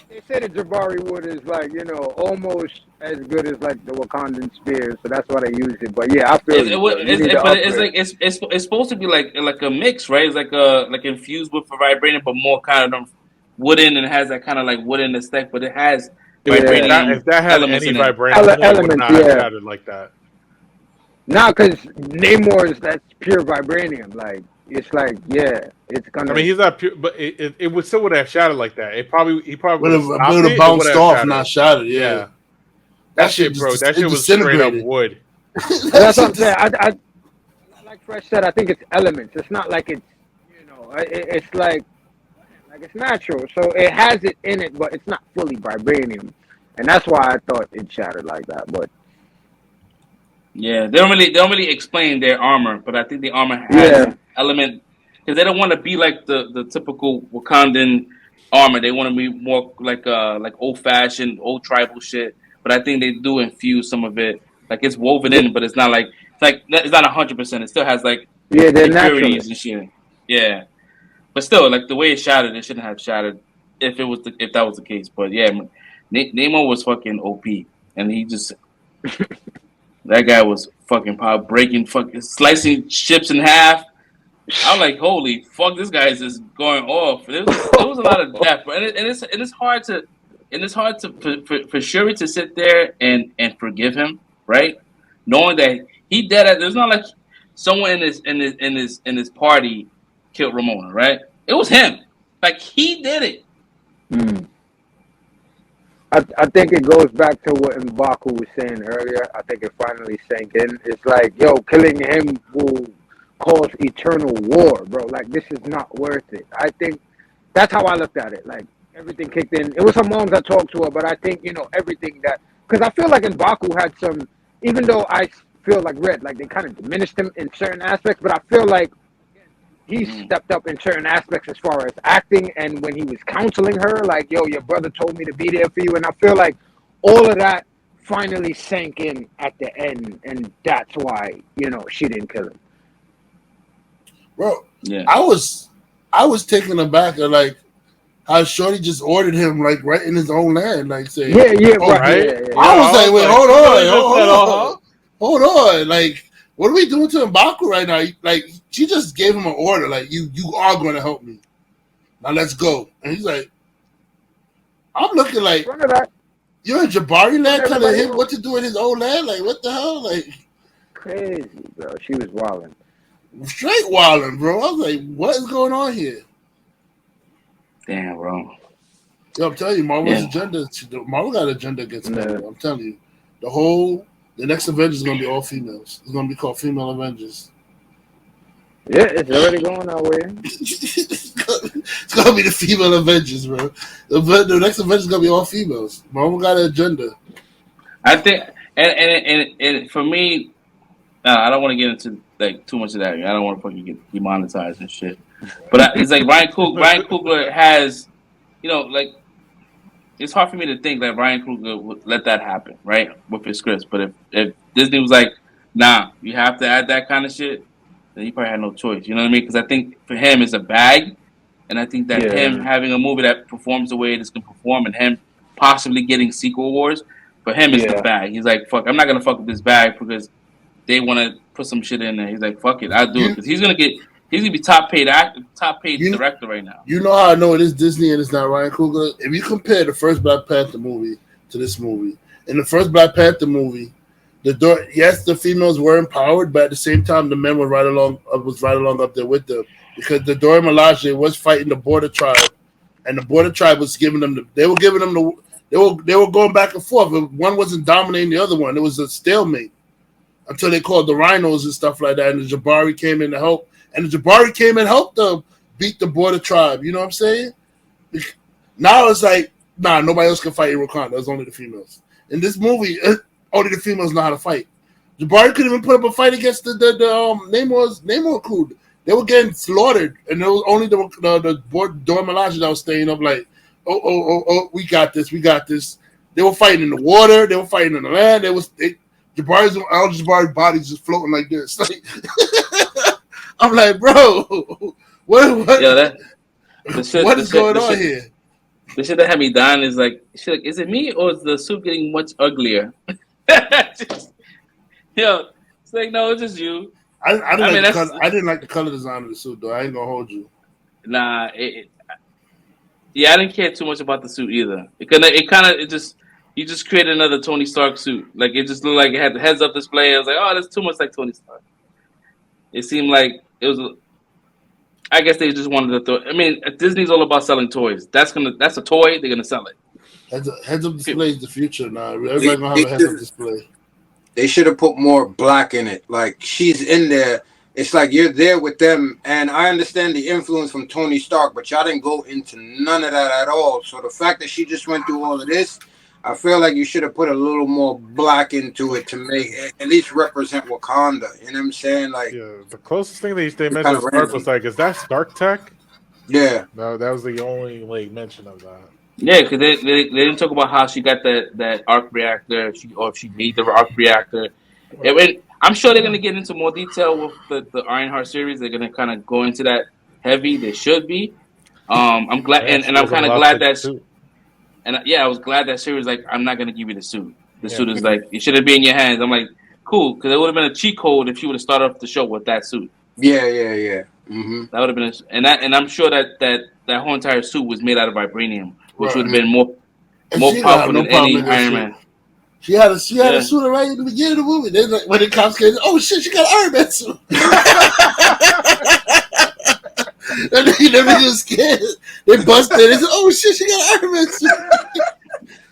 They said the Jabari wood is like, almost as good as like the Wakandan spears, so that's why they use it. But yeah, I feel it's supposed to be like a mix, right? It's like infused with vibranium, but more kind of wooden, and it has that kind of like wooden aesthetic, but it has vibranium. If that had any vibranium, it would not have had it like that. Nah, because Namor's that's pure vibranium. Like it's like it's I gonna. mean, he's not pure, but it would still would have shattered like that. He probably would Would have have stopped would have it. It would bounced have off, not shattered. shattered. Yeah, Yeah, that that shit shit, bro. just That it shit was straight up disintegrated. wood. That That's what shit I'm saying. just Like Fresh said, I think it's elements. It's not like it's it's like it's natural. So it has it in it, but it's not fully vibranium, and that's why I thought it shattered like that. But Yeah, they don't really explain their armor, but I think the armor has yeah, element because they don't want to be like the typical Wakandan armor. They want to be more like old fashioned, old tribal shit. But I think they do infuse some of it. Like it's woven in, but it's not 100%. It still has like yeah, they're impurities and naturalists. shit. Yeah, but still, like the way it shattered, it shouldn't have shattered if that was the case. But yeah, Nemo was fucking OP, and he just that guy was fucking power breaking, fucking slicing ships in half. I was like, holy fuck, this guy is just going off. There was a lot of death, and it's hard to for Shuri to sit there and forgive him, right? Knowing that he dead. There's not like someone in his party killed Ramona, right? It was him. Like he did it. Mm. I think it goes back to what M'Baku was saying earlier. I think it finally sank in. It's like, yo, killing him will cause eternal war, bro. Like, this is not worth it. I think that's how I looked at it. Like, everything kicked in. It was her mom that talked to her, but I think, everything that. Because I feel like M'Baku had some, even though I feel like Red, like, they kind of diminished him in certain aspects, but I feel like he Mm. stepped up in certain aspects as far as acting and when he was counseling her, like, yo, your brother told me to be there for you. And I feel like all of that finally sank in at the end, and that's why, she didn't kill him. bro. Yeah. I was taken aback at like how Shorty just ordered him like right in his own land, like saying, Yeah, "Oh, right. Right? Yeah. I was like, wait, hold she on, really just said, hold on. Like, what are we doing to M'Baku right now? Like, she just gave him an order. Like, you are going to help me. Now let's go. And he's like, I'm looking like Run of that. you're in Jabari Run land, telling everybody him else. what to do in his own land. Like, what the hell? Like, Crazy, bro. She was wilding. straight wilding, bro. I was like, what is going on here? Damn, bro. Yo, I'm telling you, Marvel's Yeah. agenda. Marvel got an agenda against Yeah. Marvel. I'm telling you, the next Avengers is gonna be all females. It's gonna be called Female Avengers. Yeah, it's already going that way. It's gonna be the female Avengers, bro. The next Avengers is gonna be all females. Marvel got an agenda. I think, and for me, I don't want to get into like too much of that. I don't want to fucking get demonetized and shit. But it's like Ryan Coogler has, like it's hard for me to think that Ryan Coogler would let that happen, right, with his scripts. But if Disney was like, nah, you have to add that kind of shit, then he probably had no choice. You know what I mean? Because I think for him it's a bag, and I think that him Yeah. having a movie that performs the way it is going to perform, and him possibly getting sequel wars, for him is the Yeah. bag. He's like, fuck, I'm not gonna fuck with this bag because they want to put some shit in there. He's like, fuck it, I'll do it You because he's gonna be top paid you director right now. you know how I know it is Disney and it's not Ryan Coogler? If you compare the first Black Panther movie to this movie, in the first Black Panther movie, the females were empowered, but at the same time, the men were right along up there with them because the Dora Milaje was fighting the border tribe, and the border tribe was giving them they were going back and forth. One wasn't dominating the other one. It was a stalemate until they called the rhinos and stuff like that, and the Jabari came in to help, and the Jabari came and helped them beat the border tribe. You know what I'm saying? Now it's like, nah, nobody else can fight in Wakanda. It's only the females. In this movie, only the females know how to fight. Jabari couldn't even put up a fight against the Namor crew. They were getting slaughtered, and it was only the Dora Milaje that was staying up like, oh, we got this. They were fighting in the water. They were fighting in the land. All Jabari's bodies just floating like this. Like, I'm like, bro, what Yeah, what is going on here? The shit that had me dying is like, is it me or is the suit getting much uglier? Yo, it's like, no, it's just you. I didn't like the color design of the suit though. I ain't gonna hold you. Nah, yeah, I didn't care too much about the suit either. It just You just created another Tony Stark suit. Like it just looked like it had the heads up display. I was like, oh, that's too much like Tony Stark. It seemed like it was. I guess they just wanted to throw. I mean, Disney's all about selling toys. That's a toy. They're gonna sell it. Heads up display is the future now. They, Everybody gonna they have a heads up display. They should have put more black in it. Like she's in there. It's like you're there with them. And I understand the influence from Tony Stark, but y'all didn't go into none of that at all. So the fact that she just went through all of this, I feel like you should have put a little more black into it to make at least represent Wakanda. You know what I'm saying? Like, Yeah, the closest thing they mentioned kinda Stark random. was like, is that Stark Tech? yeah, No, that was the only like mention of that. Yeah, because they didn't talk about how she got that arc reactor, if she made the arc reactor. I'm sure they're gonna get into more detail with the Ironheart series. They're gonna kind of go into that heavy. They should be. I'm glad, Man, and she I'm has kind of unlocked glad it that, too. and yeah, I was glad that series like I'm not gonna give you the suit. The Yeah. suit is like it should have been in your hands. I'm like cool because it would have been a cheat code if she would have started off the show with that suit. yeah. Mm-hmm. That would have been, and I'm sure that whole entire suit was made out of vibranium, which Right. would have been more And she ain't gonna have powerful no than problem any in that Iron suit. Man. She had a Yeah. suit right in the beginning of the movie. Then like, when the cops came, oh shit, she got an Iron Man suit. And then they were just scared. They busted. They said, oh shit, she got an Iron Man suit.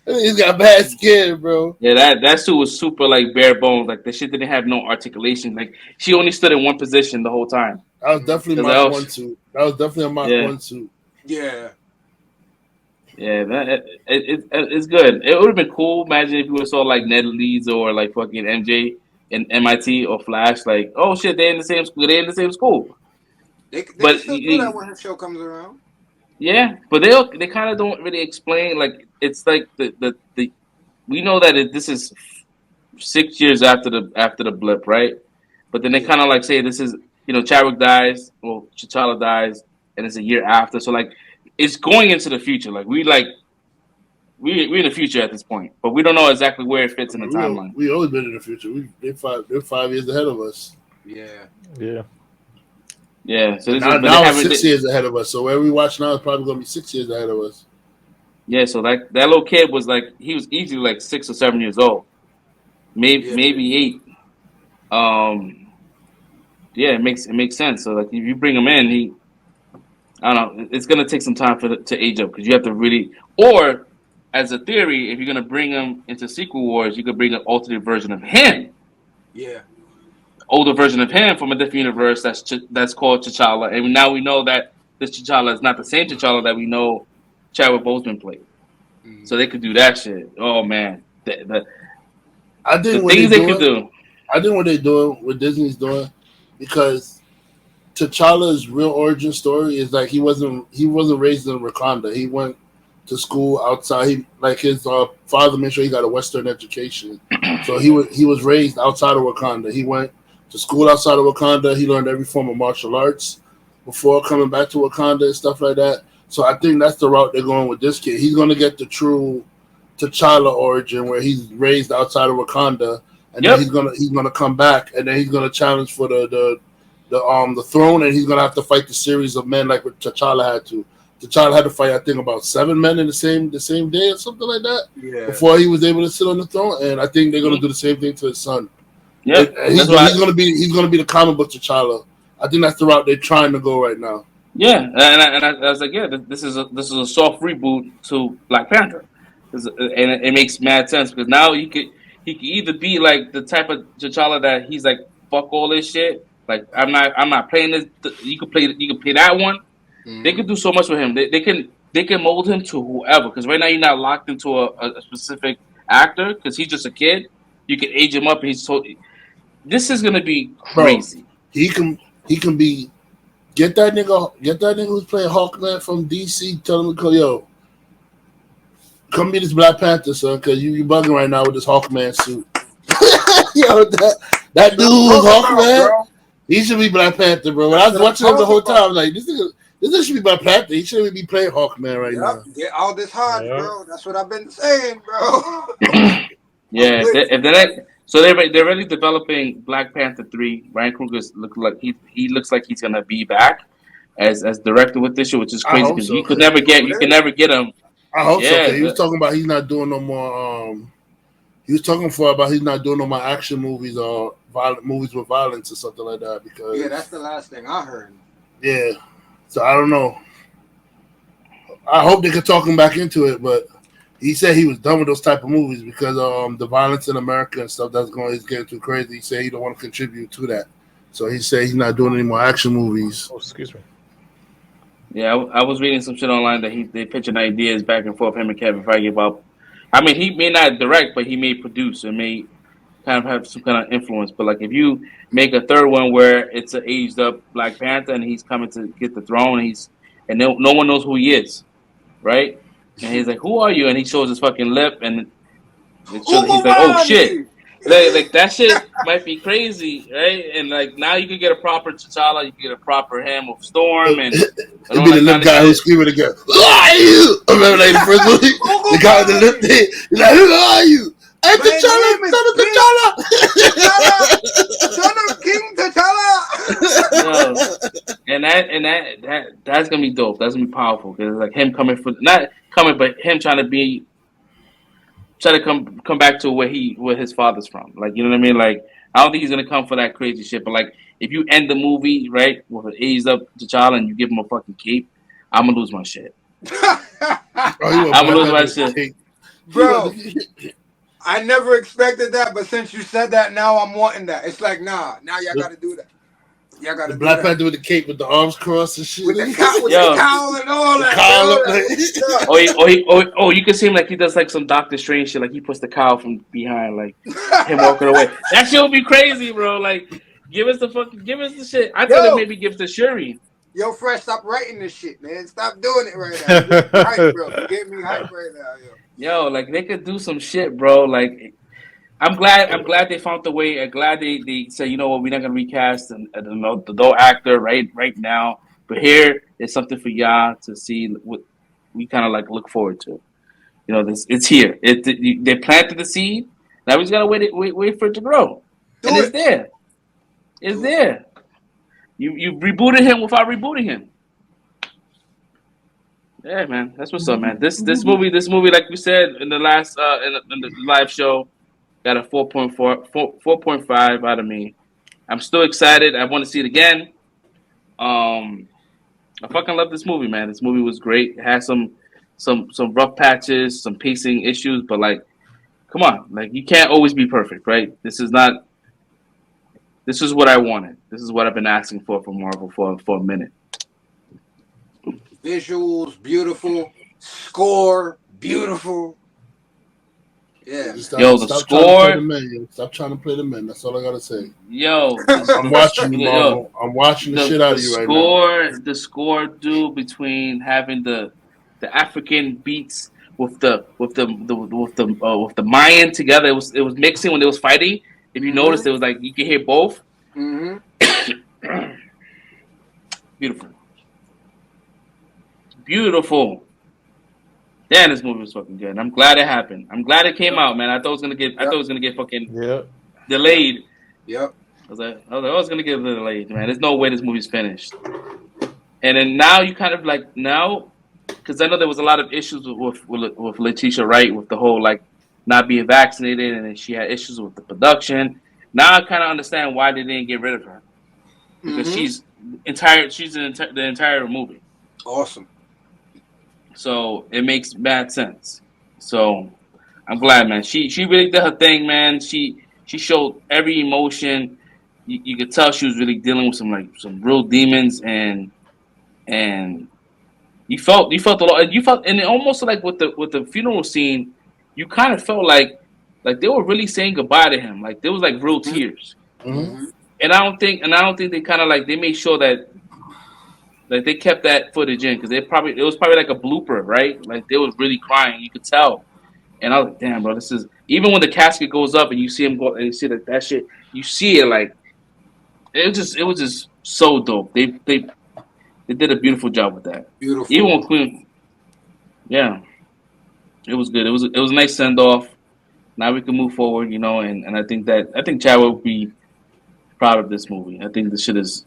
And he's got bad skin, bro. Yeah, that suit was super like bare bones. Like the shit didn't have no articulation. Like she only stood in one position the whole time. That was definitely Because Mark else- 1 suit. That was definitely a Mark Yeah. 1 suit. Yeah. Yeah, it's good. It would have been cool. Imagine if you would have saw like Ned Leeds or like fucking MJ in MIT or Flash. Like, oh shit, they're in the same school. They're in the same school. They But can still do that when her show comes around. yeah, but they kind of don't really explain. Like it's like the we know that this is 6 years after the blip, right? But then they kind of like say this is Chadwick dies, well T'Challa dies, and it's a year after. So like it's going into the future. Like we're in the future at this point, but we don't know exactly where it fits in the timeline. We always been in the future. They're 5 years ahead of us. Yeah. Yeah. Yeah, so this Now it's 6 years ahead of us. So where we watch now is probably gonna be 6 years ahead of us. Yeah, so like that little kid was like he was easily like 6 or 7 years old, maybe 8. Yeah, it makes sense. So like if you bring him in, I don't know, it's gonna take some time to age up because you have to really, or as a theory, if you're gonna bring him into Secret Wars, you could bring an alternate version of him, Yeah. older version of him from a different universe that's called T'Challa, and now we know that this T'Challa is not the same T'Challa that we know Chadwick Boseman played. Mm-hmm. So they could do that shit. Oh man, I think the what things they could do. I think what they're doing, what Disney's doing, because T'Challa's real origin story is like he wasn't raised in Wakanda. He went to school outside. His father made sure he got a Western education, so he was raised outside of Wakanda. He went to school outside of Wakanda. He learned every form of martial arts before coming back to Wakanda and stuff like that. So I think that's the route they're going with this kid. He's going to get the true T'Challa origin where he's raised outside of Wakanda, and then he's gonna come back, and then he's gonna challenge for the throne, and he's gonna have to fight the series of men like what T'Challa had to. T'Challa had to fight, I think, about 7 men in the same day or something like that. Yeah. Before he was able to sit on the throne, and I think they're gonna do the same thing to his son. Yeah, he's gonna be the comic book T'Challa. I think that's the route they're trying to go right now. Yeah, and I was like, yeah, this is a soft reboot to Black Panther, and it makes mad sense because now he could either be like the type of T'Challa that he's like fuck all this shit, like I'm not playing this. You could play that one. Mm-hmm. They could do so much with him. They can mold him to whoever because right now you're not locked into a specific actor because he's just a kid. You can age him up. This is gonna be crazy. Bro, he can be. Get that nigga who's playing Hawkman from DC. Tell him to go, yo, come be this Black Panther, son, because you bugging right now with this Hawkman suit. Yo, that dude who's Hawkman, he should be Black Panther, bro. When I was watching him the whole time, I was like, this nigga should be Black Panther. He shouldn't be playing Hawkman right now. Get all this hard, bro. That's what I've been saying, bro. Yeah, so they're really developing Black Panther 3. Ryan Coogler looks like he's gonna be back as director with this show, which is crazy because you can never get him I hope so. Yeah, Cause he was talking about he's not doing no more. He was talking about he's not doing no more action movies or movies with violence or something like that. Because Yeah, that's the last thing I heard. yeah, so I don't know. I hope they could talk him back into it, but he said he was done with those type of movies because the violence in America and stuff is getting too crazy. He said he don't want to contribute to that, so he said he's not doing any more action movies. Oh, excuse me. yeah. I was reading some shit online that they pitching ideas back and forth him and Kevin Feige about. I mean, he may not direct, but he may produce and may kind of have some kind of influence. But like, if you make a third one where it's an aged up Black Panther and he's coming to get the throne, and no one knows who he is, right? And he's like, "Who are you?" And he shows his fucking lip, and he's like, "Oh shit!" Umumani! Like that shit might be crazy, right? And like now you can get a proper T'Challa, you can get a proper him with Storm and It'd all be the that lip kind of guy who's shit. screaming again. Who are you? I remember like the first movie, the guy with the lip thing. He's like, "Who are you?" Hey, My name is T'Challa, son of King T'Challa! Yo, that's gonna be dope. That's gonna be powerful because like him coming for not coming, but him try to come back to where his father's from. Like you know what I mean? Like I don't think he's gonna come for that crazy shit. But like if you end the movie right with an aged up T'Challa and you give him a fucking cape, I'm gonna lose my shit. I'm gonna lose my shit. Bro, I never expected that, but since you said that, now I'm wanting that. It's like, now y'all gotta do that. Y'all gotta the do Black that. Panther with the cape with the arms crossed and shit. With the Yo. cowl and all that. You can see him like he does like some Doctor Strange shit. Like he puts the cowl from behind, like him walking away. That shit would be crazy, bro. Like give us the shit. I thought it maybe give to Shuri. Yo, Fresh, stop writing this shit, man. Stop doing it right now. You get me hype, bro. You get me hype right now, yo. Yo, like they could do some shit, bro. Like I'm glad they found the way. I'm glad they said, you know what, we're not gonna recast the adult actor right now. But here is something for y'all to see. What we kind of like look forward to. You know, it's here. They planted the seed. Now we just gotta wait for it to grow, and it's there. It's there. You rebooted him without rebooting him. Yeah, man, that's what's up, man. This movie, like we said in the last in the live show, got a 4.5 out of me. I'm still excited. I want to see it again. I fucking love this movie, man. This movie was great. It had some rough patches, some pacing issues, but like, come on, like you can't always be perfect, right? This is what I wanted. This is what I've been asking for from Marvel for a minute. Visuals, beautiful. Score, beautiful. Yeah. Yo, the score. Stop trying to play the men. That's all I gotta say. Yo, I'm watching you, Marvel. I'm watching the shit out of you right now. The score, dude, between having the African beats with the Mayan together, it was mixing when they was fighting. If you noticed, it was like you can hear both. Mm-hmm. Beautiful. Damn, this movie was fucking good. I'm glad it happened. I'm glad it came out, man. I thought it was gonna get fucking delayed. Yep. I was like, it's gonna get delayed, man. There's no way this movie's finished. And then now you kind of like because I know there was a lot of issues with Letitia Wright with the whole like not being vaccinated, and then she had issues with the production. Now I kind of understand why they didn't get rid of her because she's the entire movie. Awesome. So it makes bad sense. So I'm glad, man. She really did her thing, man. She showed every emotion. You could tell she was really dealing with some real demons, and you felt a lot. You felt, and almost like with the funeral scene, you kind of felt like they were really saying goodbye to him. Like there was like real tears. Mm-hmm. And I don't think they kind of like they made sure that. Like they kept that footage in because it was probably like a blooper, right? Like they was really crying, you could tell. And I was like, damn, bro, this is even when the casket goes up and you see him go and you see that shit, you see it like it was just so dope. They did a beautiful job with that. Beautiful. Even when Queen, yeah, it was good. It was a nice send off. Now we can move forward, you know, and I think Chadwick will be proud of this movie. I think this shit is.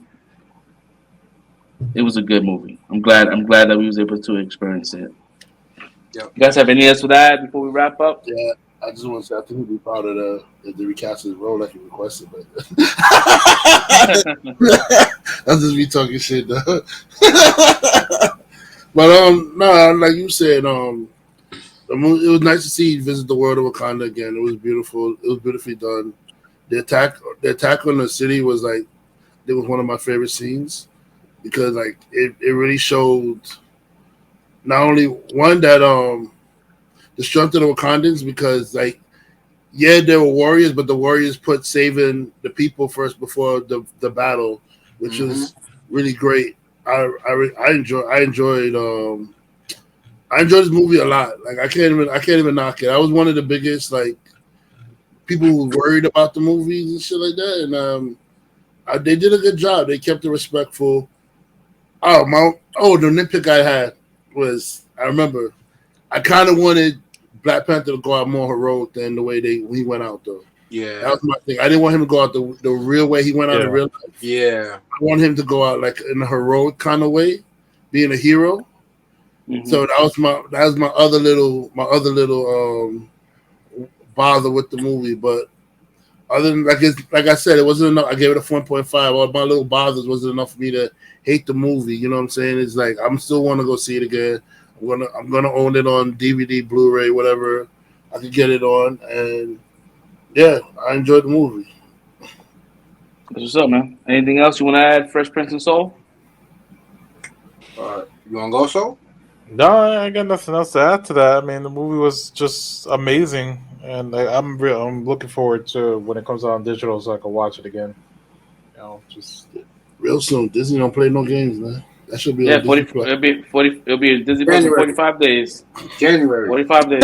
It was a good movie. I'm glad that we was able to experience it. Yep. You guys have any else to add before we wrap up? Yeah, I just want to say I think he'd be proud of the recast his role like he requested, but that's just me talking shit though. But no, like you said, it was nice to see you visit the world of Wakanda again. It was beautiful. It was beautifully done. The attack on the city was like it was one of my favorite scenes because like it really showed not only one that the strength of the Wakandans because like yeah there were warriors but the warriors put saving the people first before the battle, which was really great. I enjoyed this movie a lot. Like I can't even knock it. I was one of the biggest like people who were worried about the movies and shit like that, and they did a good job. They kept it respectful. The nitpick I had was I remember I kind of wanted Black Panther to go out more heroic than the way he went out though. Yeah, that was my thing. I didn't want him to go out the real way he went out in real life. Yeah, I want him to go out like in a heroic kind of way, being a hero. Mm-hmm. So that was my other little bother with the movie. But other than like I said, it wasn't enough. I gave it a 4.5. All my little bothers wasn't enough for me to hate the movie. You know what I'm saying? It's like I'm still want to go see it again. I'm gonna own it on DVD, Blu-ray, whatever I could get it on, and yeah, I enjoyed the movie. What's up, man? Anything else you want to add? Fresh Prince and Soul. You want to go, so? No, I got nothing else to add to that. I mean, the movie was just amazing, and I'm looking forward to when it comes out on digital so I can watch it again. You know, just real soon. Disney don't play no games, man. That should be 40. It'll be 40. It'll be Disney Plus for 45 days. January. 45 days.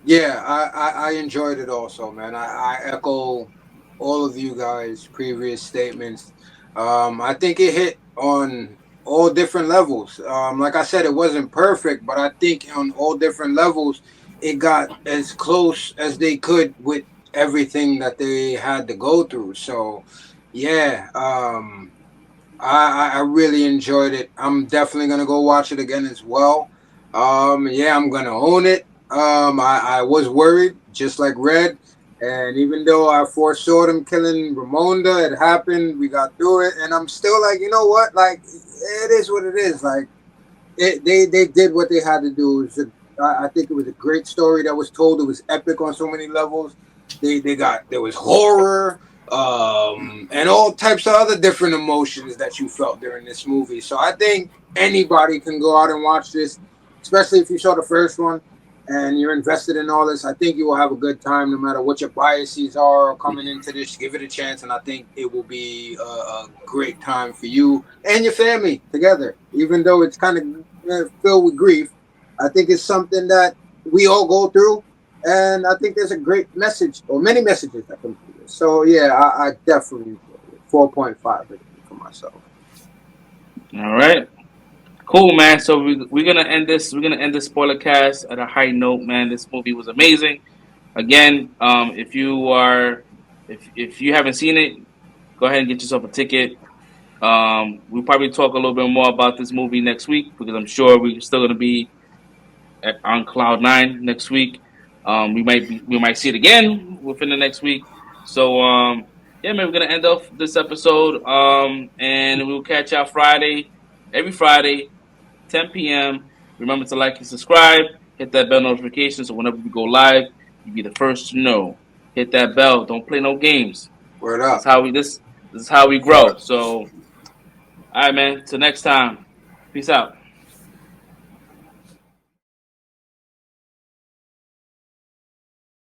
Yeah, I enjoyed it also, man. I echo all of you guys' previous statements. I think it hit on all different levels. Like I said, it wasn't perfect, but I think on all different levels, it got as close as they could with everything that they had to go through. So, yeah, I really enjoyed it. I'm definitely gonna go watch it again as well. Yeah, I'm gonna own it. I was worried, just like Red, and even though I foresaw them killing Ramonda, it happened. We got through it, and I'm still like, you know what? Like, it is what it is. Like, they did what they had to do. I think it was a great story that was told. It was epic on so many levels. There was horror, and all types of other different emotions that you felt during this movie. So I think anybody can go out and watch this, especially if you saw the first one and you're invested in all this. I think you will have a good time no matter what your biases are coming into this. Give it a chance, and I think it will be a great time for you and your family together. Even though it's kind of filled with grief, I think it's something that we all go through, and I think there's a great message or many messages that come through this. So yeah, I definitely 4.5 for myself. All right. Cool, man. So we're gonna end this. We're gonna end this spoiler cast at a high note, man. This movie was amazing. Again, if you haven't seen it, go ahead and get yourself a ticket. We'll probably talk a little bit more about this movie next week because I'm sure we're still gonna be on cloud nine next week. We might see it again within the next week. So yeah, man, we're gonna end off this episode. And we'll catch y'all every Friday. 10 p.m. Remember to like and subscribe. Hit that bell notification so whenever we go live, you'll be the first to know. Hit that bell. Don't play no games. Word up. This is how we grow. So, all right, man. Till next time. Peace out.